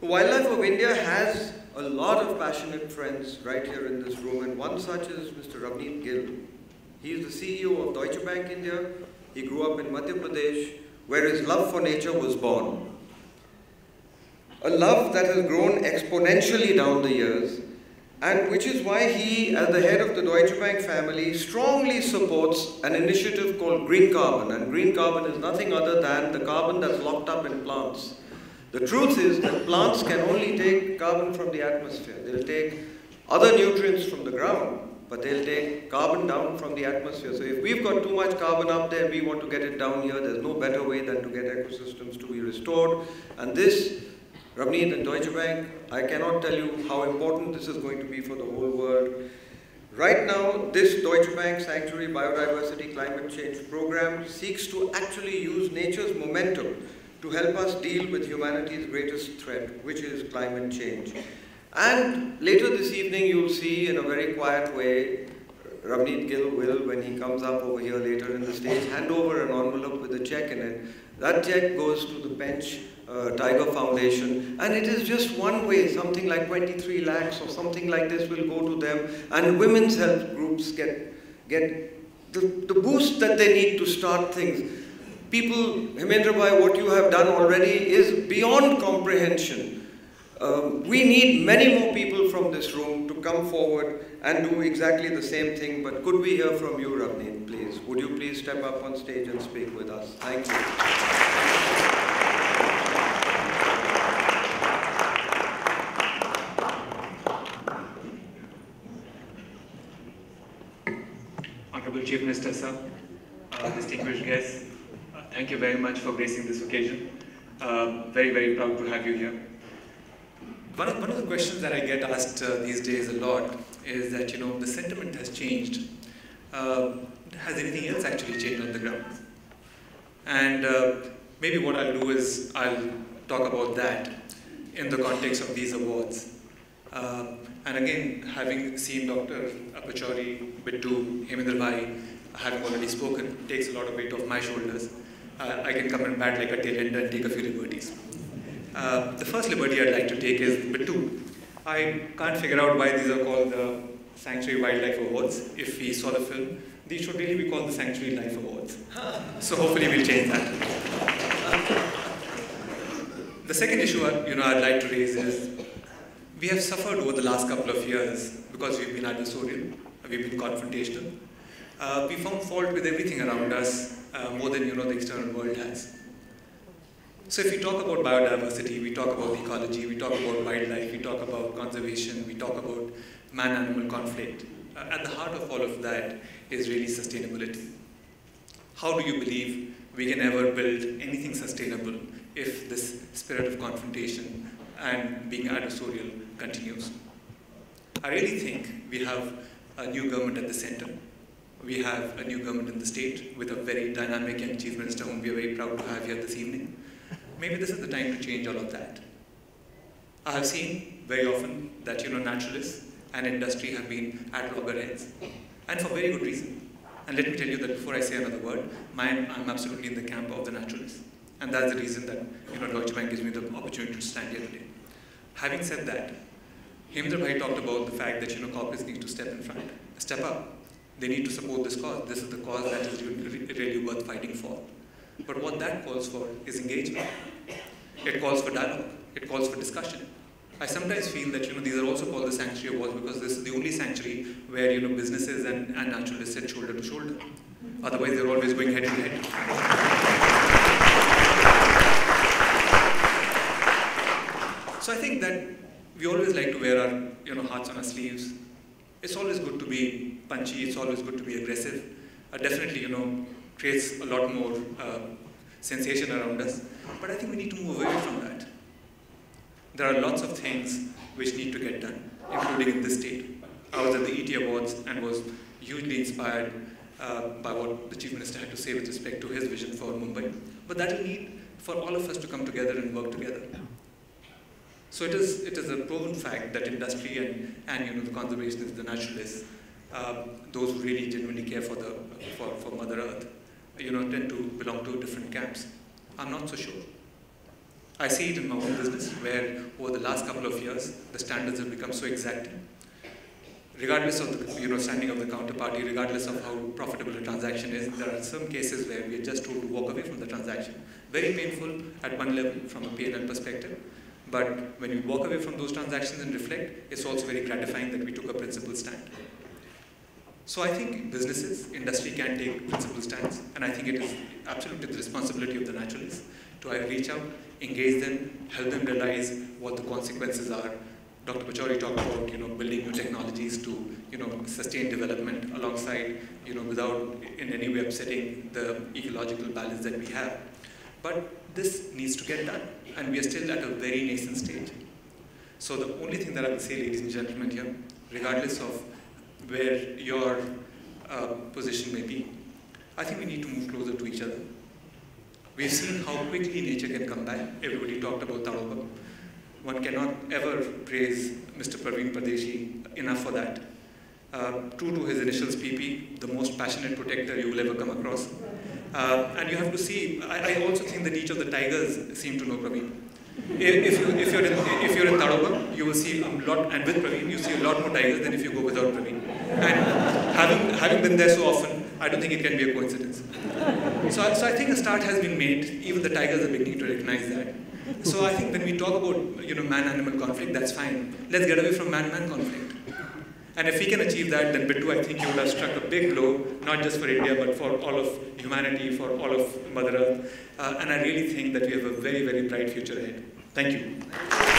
Wildlife of India has a lot of passionate friends right here in this room, and one such is Mr. Ravneet Gill. He is the CEO of Deutsche Bank India. He grew up in Madhya Pradesh, where his love for nature was born. A love that has grown exponentially down the years, and which is why he, as the head of the Deutsche Bank family, strongly supports an initiative called Green Carbon. And green carbon is nothing other than the carbon that's locked up in plants. The truth is that plants can only take carbon from the atmosphere. They'll take other nutrients from the ground, but they'll take carbon down from the atmosphere. So if we've got too much carbon up there, we want to get it down here, there's no better way than to get ecosystems to be restored. And this, Ravneet and Deutsche Bank, I cannot tell you how important this is going to be for the whole world. Right now, this Deutsche Bank Sanctuary Biodiversity Climate Change Program seeks to actually use nature's momentum to help us deal with humanity's greatest threat, which is climate change. And later this evening, you'll see in a very quiet way, Ravneet Gill will, when he comes up over here later in the stage, hand over an envelope with a check in it. That check goes to the Pench Tiger Foundation, and it is just one way, something like 23 lakhs or something like this will go to them, and women's health groups get the boost that they need to start things. People, Hemendra Bhai, what you have done already is beyond comprehension. We need many more people from this room to come forward and do exactly the same thing, but could we hear from you, Ravneet, please? Would you please step up on stage and speak with us? Thank you. Honorable Chief Minister, sir, distinguished guests, thank you very much for gracing this occasion. Very, very proud to have you here. One of the questions that I get asked these days a lot is that, the sentiment has changed. Has anything else actually changed on the ground? And maybe what I'll do is I'll talk about that in the context of these awards. And again, having seen Dr. Pachauri, Bittu, Hemendra Bhai, having already spoken, takes a lot of weight off my shoulders. I can come and bat like a tail end and take a few liberties. The first liberty I'd like to take is Bittu. I can't figure out why these are called the Sanctuary Wildlife Awards. If we saw the film, these should really be called the Sanctuary Life Awards. So hopefully we'll change that. The second issue I'd like to raise is we have suffered over the last couple of years because we've been adversarial, we've been confrontational. We found fault with everything around us more than the external world has. So if we talk about biodiversity, we talk about ecology, we talk about wildlife, we talk about conservation, we talk about man-animal conflict. At the heart of all of that is really sustainability. How do you believe we can ever build anything sustainable if this spirit of confrontation and being adversarial continues? I really think we have a new government at the center. We have a new government in the state with a very dynamic young Chief Minister whom we are very proud to have here this evening. Maybe this is the time to change all of that. I have seen very often that naturalists and industry have been at loggerheads, and for very good reason. And let me tell you that before I say another word, I'm absolutely in the camp of the naturalists. And that's the reason that Deutsche Bank gives me the opportunity to stand here today. Having said that, Hemendra Bhai talked about the fact that corporates need to step up. They need to support this cause. This is the cause that is really worth fighting for. But what that calls for is engagement. It calls for dialogue. It calls for discussion. I sometimes feel that these are also called the Sanctuary Awards because this is the only sanctuary where businesses and naturalists sit shoulder to shoulder. Otherwise, they're always going head to head. So I think that we always like to wear our hearts on our sleeves. It's always good to be punchy. It's always good to be aggressive. Definitely, creates a lot more sensation around us. But I think we need to move away from that. There are lots of things which need to get done, including in this state. I was at the ET Awards and was hugely inspired by what the Chief Minister had to say with respect to his vision for Mumbai. But that will need for all of us to come together and work together. So it is a proven fact that industry and the conservationists, the naturalists, those who really genuinely care for Mother Earth, tend to belong to different camps. I'm not so sure. I see it in my own business, where over the last couple of years, the standards have become so exacting. Regardless of the standing of the counterparty, regardless of how profitable a transaction is, there are some cases where we are just told to walk away from the transaction. Very painful at one level from a P&L perspective, but when you walk away from those transactions and reflect, it's also very gratifying that we took a principled stand. So I think businesses, industry can take principled stands, and I think it is absolutely the responsibility of the naturalists to reach out, engage them, help them realize what the consequences are. Dr. Pachauri talked about building new technologies to sustain development alongside without in any way upsetting the ecological balance that we have. But this needs to get done, and we are still at a very nascent stage. So the only thing that I will say, ladies and gentlemen here, regardless of where your position may be, I think we need to move closer to each other. We've seen how quickly nature can come back. Everybody talked about Tadoba. One cannot ever praise Mr. Praveen Pardeshi enough for that. True to his initials, PP, the most passionate protector you will ever come across. And you have to see, I also think that each of the tigers seem to know Praveen. If you're in Tadoba, you will see a lot, and with Praveen, you see a lot more tigers than if you go without Praveen. And having been there so often, I don't think it can be a coincidence. So I think a start has been made. Even the tigers are beginning to recognize that. So I think when we talk about man-animal conflict, that's fine. Let's get away from man-man conflict. And if we can achieve that, then Bittu, I think you would have struck a big blow, not just for India, but for all of humanity, for all of Mother Earth. And I really think that we have a very, very bright future ahead. Thank you.